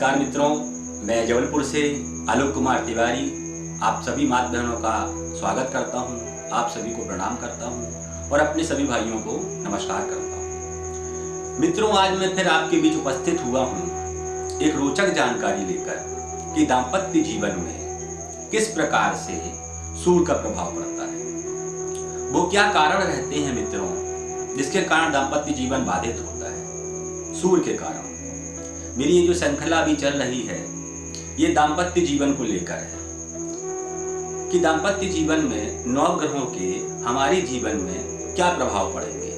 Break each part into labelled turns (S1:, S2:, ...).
S1: नमस्कार मित्रों, मैं जबलपुर से आलोक कुमार तिवारी आप सभी माता बहनों का स्वागत करता हूं, आप सभी को प्रणाम करता हूं और अपने सभी भाइयों को नमस्कार करता हूं। मित्रों, आज मैं फिर आपके बीच उपस्थित हुआ हूं एक रोचक जानकारी लेकर कि दाम्पत्य जीवन में किस प्रकार से सूर्य का प्रभाव पड़ता है। वो क्या कारण रहते हैं मित्रों जिसके कारण दाम्पत्य जीवन बाधित होता है। सूर्य के कारण मेरी ये जो श्रृंखला अभी चल रही है ये दाम्पत्य जीवन को लेकर है कि दाम्पत्य जीवन में नवग्रहों के हमारे जीवन में क्या प्रभाव पड़ेंगे।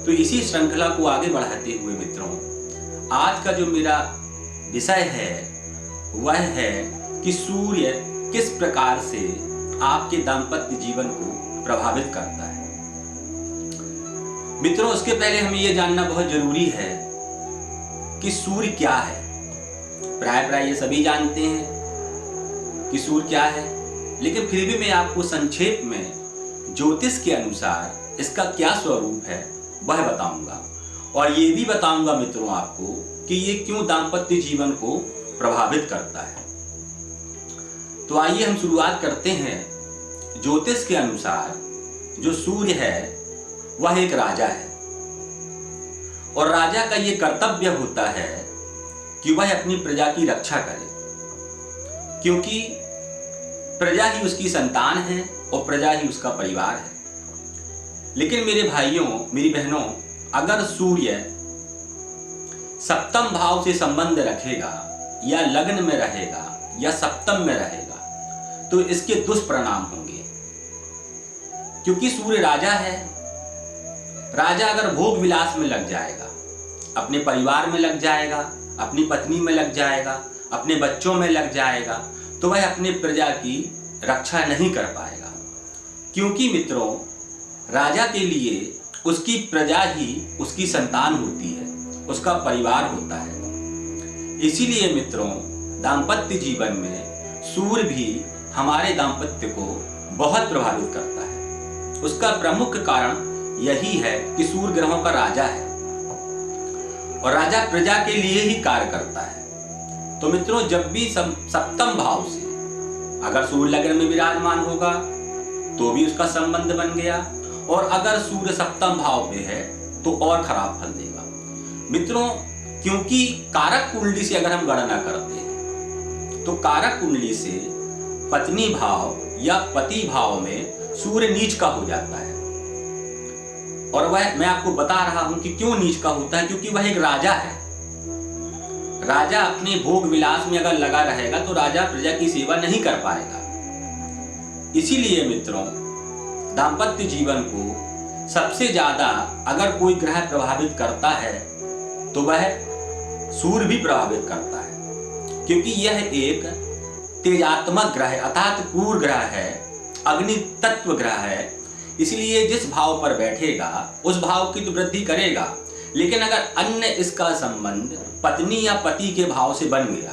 S1: तो इसी श्रृंखला को आगे बढ़ाते हुए मित्रों, आज का जो मेरा विषय है वह है कि सूर्य किस प्रकार से आपके दाम्पत्य जीवन को प्रभावित करता है। मित्रों, उसके पहले हमें यह जानना बहुत जरूरी है कि सूर्य क्या है। प्राय ये सभी जानते हैं कि सूर्य क्या है, लेकिन फिर भी मैं आपको संक्षेप में ज्योतिष के अनुसार इसका क्या स्वरूप है वह बताऊंगा और ये भी बताऊंगा मित्रों आपको कि ये क्यों दाम्पत्य जीवन को प्रभावित करता है। तो आइए हम शुरुआत करते हैं। ज्योतिष के अनुसार जो सूर्य है वह एक राजा है और राजा का ये कर्तव्य होता है कि वह अपनी प्रजा की रक्षा करे, क्योंकि प्रजा ही उसकी संतान है और प्रजा ही उसका परिवार है। लेकिन मेरे भाइयों मेरी बहनों, अगर सूर्य सप्तम भाव से संबंध रखेगा या लग्न में रहेगा या सप्तम में रहेगा तो इसके दुष्परिणाम होंगे, क्योंकि सूर्य राजा है। राजा अगर भोग विलास में लग जाएगा, अपने परिवार में लग जाएगा, अपनी पत्नी में लग जाएगा, अपने बच्चों में लग जाएगा, तो वह अपने प्रजा की रक्षा नहीं कर पाएगा। क्योंकि मित्रों, राजा के लिए उसकी प्रजा ही उसकी संतान होती है, उसका परिवार होता है। इसीलिए मित्रों, दाम्पत्य जीवन में सूर्य भी हमारे दाम्पत्य को बहुत प्रभावित करता है। उसका प्रमुख कारण यही है कि सूर्य ग्रहों का राजा है और राजा प्रजा के लिए ही कार्य करता है। तो मित्रों, जब भी सप्तम भाव से अगर सूर्य लग्न में विराजमान होगा तो भी उसका संबंध बन गया, और अगर सूर्य सप्तम भाव पे है तो और खराब फल देगा। मित्रों, क्योंकि कारक कुंडली से अगर हम गणना करते हैं तो कारक कुंडली से पत्नी भाव या पति भाव में सूर्य नीच का हो जाता है। और वह मैं आपको बता रहा हूं कि क्यों नीच का होता है, क्योंकि वह एक राजा है। राजा अपने भोग विलास में अगर लगा रहेगा तो राजा प्रजा की सेवा नहीं कर पाएगा। इसीलिए मित्रों, दाम्पत्य जीवन को सबसे ज्यादा अगर कोई ग्रह प्रभावित करता है तो वह सूर्य भी प्रभावित करता है, क्योंकि यह एक तेजात्मक ग्रह अर्थात क्रूर ग्रह है, अग्नि तत्व ग्रह है। इसलिए जिस भाव पर बैठेगा उस भाव की तो वृद्धि करेगा, लेकिन अगर अन्य इसका संबंध पत्नी या पति के भाव से बन गया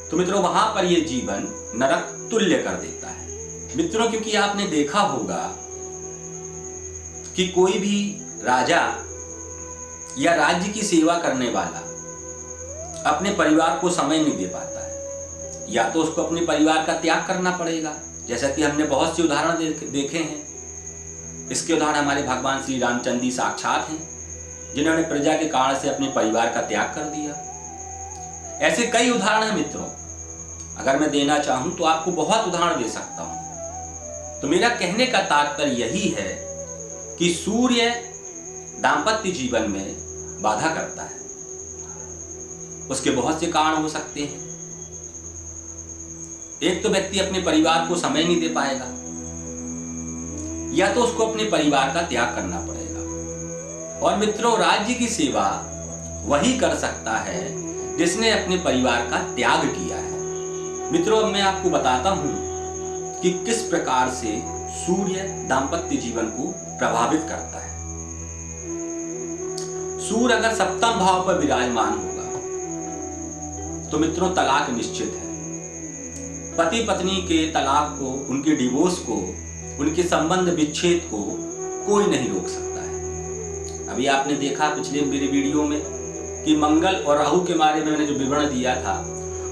S1: तो मित्रों वहां पर यह जीवन नरक तुल्य कर देता है। मित्रों, क्योंकि आपने देखा होगा कि कोई भी राजा या राज्य की सेवा करने वाला अपने परिवार को समय नहीं दे पाता है, या तो उसको अपने परिवार का त्याग करना पड़ेगा, जैसा कि हमने बहुत से उदाहरण देखे हैं। इसके उदाहरण हमारे भगवान श्री रामचंद्र जी साक्षात हैं, जिन्होंने प्रजा के कारण से अपने परिवार का त्याग कर दिया। ऐसे कई उदाहरण हैं मित्रों, अगर मैं देना चाहूं तो आपको बहुत उदाहरण दे सकता हूं। तो मेरा कहने का तात्पर्य यही है कि सूर्य दाम्पत्य जीवन में बाधा करता है। उसके बहुत से कारण हो सकते हैं। एक तो व्यक्ति अपने परिवार को समय नहीं दे पाएगा, या तो उसको अपने परिवार का त्याग करना पड़ेगा। और मित्रों, राज्य की सेवा वही कर सकता है जिसने अपने परिवार का त्याग किया है। मित्रों, अब मैं आपको बताता हूं कि किस प्रकार से सूर्य दाम्पत्य जीवन को प्रभावित करता है। सूर्य अगर सप्तम भाव पर विराजमान होगा तो मित्रों तलाक निश्चित है। पति पत्नी के तलाक को, उनके डिवोर्स को, उनके संबंध विच्छेद को कोई नहीं रोक सकता है। अभी आपने देखा पिछले मेरे वीडियो में कि मंगल और राहु के बारे में मैंने जो विवरण दिया था,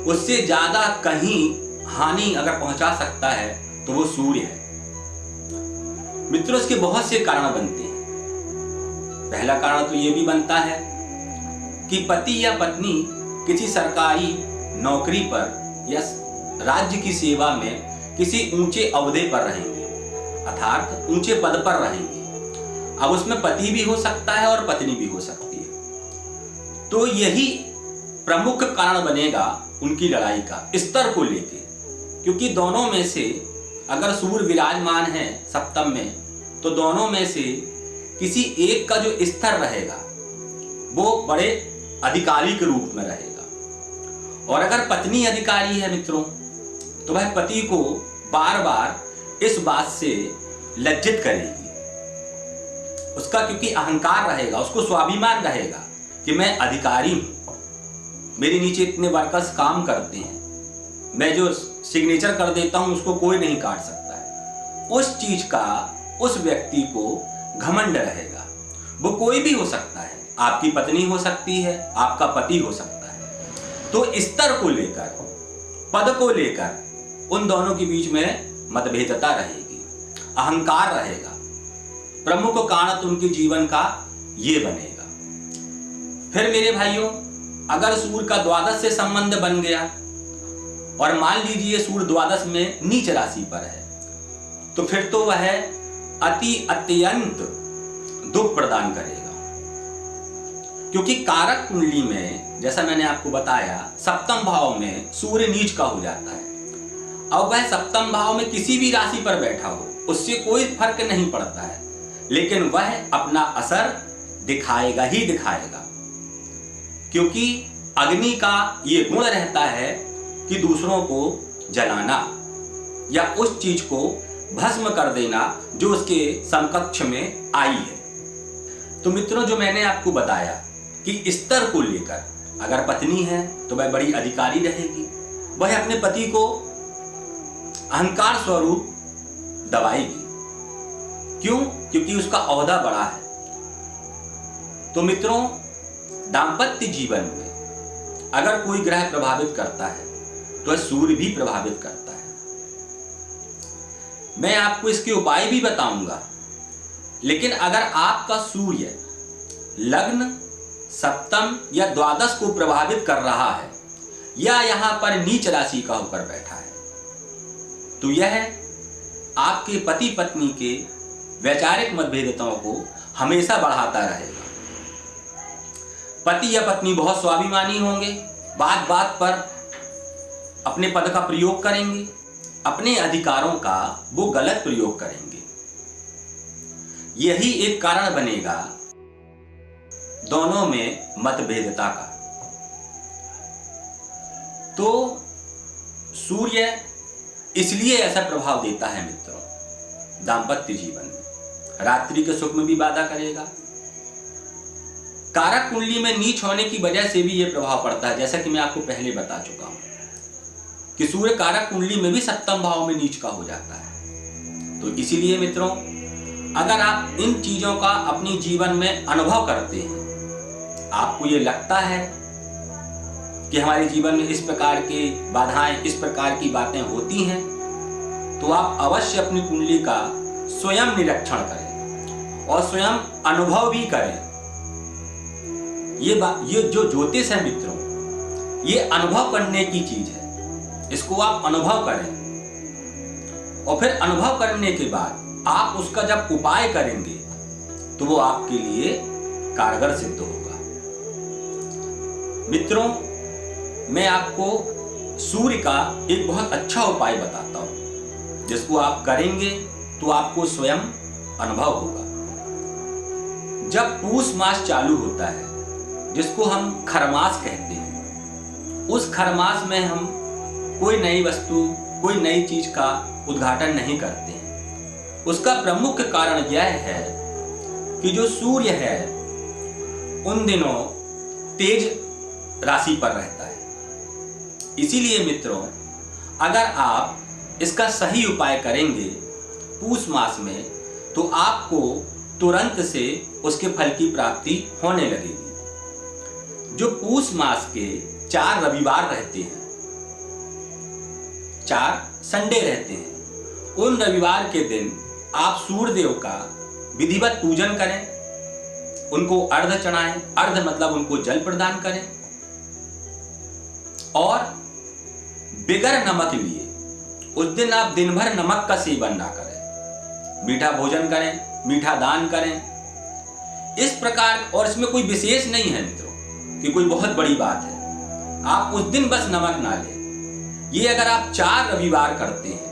S1: उससे ज्यादा कहीं हानि अगर पहुंचा सकता है तो वो सूर्य है। मित्रों, इसके बहुत से कारण बनते हैं। पहला कारण तो ये भी बनता है कि पति या पत्नी किसी सरकारी नौकरी पर या राज्य की सेवा में किसी ऊंचे ओहदे पर रहेंगे, अर्थात ऊंचे पद पर रहेंगे। अब उसमें पति भी हो सकता है और पत्नी भी हो सकती है। तो यही प्रमुख कारण बनेगा उनकी लड़ाई का स्तर को लेके, क्योंकि दोनों में से अगर सूर्य विराजमान है सप्तम में, तो दोनों में से किसी एक का जो स्तर रहेगा वो बड़े अधिकारी के रूप में रहेगा। और अगर पत्नी अधिकारी है मित्रों, तो वह पति को बार बार इस बात से लज्जित करेगी। उसका क्योंकि अहंकार रहेगा, उसको स्वाभिमान रहेगा कि मैं अधिकारी हूं, मेरे नीचे इतने वर्कर्स काम करते हैं, मैं जो सिग्नेचर कर देता हूं उसको कोई नहीं काट सकता है। उस चीज का उस व्यक्ति को घमंड रहेगा। वो कोई भी हो सकता है, आपकी पत्नी हो सकती है, आपका पति हो सकता है। तो स्तर को लेकर, पद को लेकर उन दोनों के बीच में मतभेदता रहेगी, अहंकार रहेगा। प्रमुख कारण तो उनके जीवन का ये बनेगा। फिर मेरे भाइयों, अगर सूर्य का द्वादश से संबंध बन गया और मान लीजिए सूर्य द्वादश में नीच राशि पर है, तो फिर तो वह अत्यंत दुख प्रदान करेगा। क्योंकि कारक कुंडली में, जैसा मैंने आपको बताया, सप्तम भाव में सूर्य नीच का हो जाता है। अब वह सप्तम भाव में किसी भी राशि पर बैठा हो, उससे कोई फर्क नहीं पड़ता है, लेकिन वह अपना असर दिखाएगा ही दिखाएगा। क्योंकि अग्नि का ये गुण रहता है कि दूसरों को जलाना या उस चीज को भस्म कर देना जो उसके समकक्ष में आई है। तो मित्रों, जो मैंने आपको बताया कि स्तर को लेकर अगर पत्नी है तो वह बड़ी अधिकारी रहेगी, वह अपने पति को अहंकार स्वरूप दबाएगी। क्यों? क्योंकि उसका ओहदा बड़ा है। तो मित्रों, दांपत्य जीवन में अगर कोई ग्रह प्रभावित करता है तो सूर्य भी प्रभावित करता है। मैं आपको इसके उपाय भी बताऊंगा, लेकिन अगर आपका सूर्य लग्न, सप्तम या द्वादश को प्रभावित कर रहा है या यहां पर नीच राशि का होकर बैठा है, तो यह आपके पति पत्नी के वैचारिक मतभेदताओं को हमेशा बढ़ाता रहेगा। पति या पत्नी बहुत स्वाभिमानी होंगे, बात बात पर अपने पद का प्रयोग करेंगे, अपने अधिकारों का वो गलत प्रयोग करेंगे। यही एक कारण बनेगा दोनों में मतभेदता का। तो सूर्य इसलिए ऐसा प्रभाव देता है मित्रों दांपत्य जीवन में, रात्रि के सुख में भी बाधा करेगा। कारक कुंडली में नीच होने की वजह से भी यह प्रभाव पड़ता है, जैसा कि मैं आपको पहले बता चुका हूं कि सूर्य कारक कुंडली में भी सप्तम भाव में नीच का हो जाता है। तो इसीलिए मित्रों, अगर आप इन चीजों का अपनी जीवन में अनुभव करते हैं, आपको ये लगता है कि हमारे जीवन में इस प्रकार की बाधाएं, इस प्रकार की बातें होती हैं, तो आप अवश्य अपनी कुंडली का स्वयं निरीक्षण करें और स्वयं अनुभव भी करें। ये जो ज्योतिष है मित्रों, ये अनुभव करने की चीज है। इसको आप अनुभव करें और फिर अनुभव करने के बाद आप उसका जब उपाय करेंगे तो वो आपके लिए कारगर सिद्ध होगा। मित्रों, मैं आपको सूर्य का एक बहुत अच्छा उपाय बताता हूं, जिसको आप करेंगे तो आपको स्वयं अनुभव होगा। जब पूष मास चालू होता है, जिसको हम खरमास कहते हैं, उस खरमास में हम कोई नई वस्तु, कोई नई चीज का उद्घाटन नहीं करते हैं। उसका प्रमुख कारण यह है कि जो सूर्य है उन दिनों तेज राशि पर रहता है। इसीलिए मित्रों, अगर आप इसका सही उपाय करेंगे पूष मास में, तो आपको तुरंत से उसके फल की प्राप्ति होने लगेगी। जो पूष मास के 4 रविवार रहते हैं, 4 संडे रहते हैं, उन रविवार के दिन आप सूर्य देव का विधिवत पूजन करें, उनको अर्घ चढ़ाएं। अर्घ मतलब उनको जल प्रदान करें और बिगर नमक लिए उस दिन आप दिन भर नमक का सेवन ना करें, मीठा भोजन करें, मीठा दान करें। इस प्रकार, और इसमें कोई विशेष नहीं है मित्रों कि कोई बहुत बड़ी बात है, आप उस दिन बस नमक ना लें। ये अगर आप 4 रविवार करते हैं,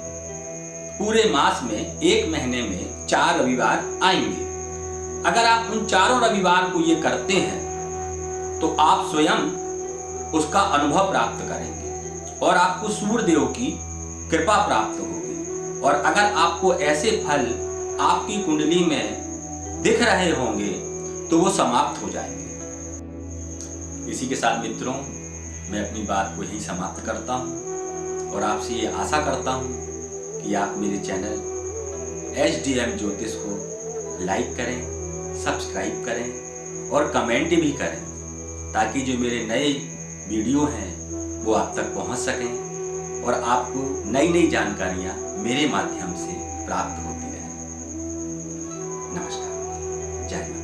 S1: पूरे मास में 1 महीने में 4 रविवार आएंगे, अगर आप उन 4 रविवार को ये करते हैं तो आप स्वयं उसका अनुभव प्राप्त करेंगे और आपको सूर्य देव की कृपा प्राप्त होगी। और अगर आपको ऐसे फल आपकी कुंडली में दिख रहे होंगे तो वो समाप्त हो जाएंगे। इसी के साथ मित्रों, मैं अपनी बात को यहीं समाप्त करता हूँ और आपसे ये आशा करता हूँ कि आप मेरे चैनल HDM ज्योतिष को लाइक करें, सब्सक्राइब करें और कमेंट भी करें, ताकि जो मेरे नए वीडियो हैं वो आप तक पहुंच सकें और आपको नई नई जानकारियां मेरे माध्यम से प्राप्त होती रहें। नमस्कार, जय हिंद।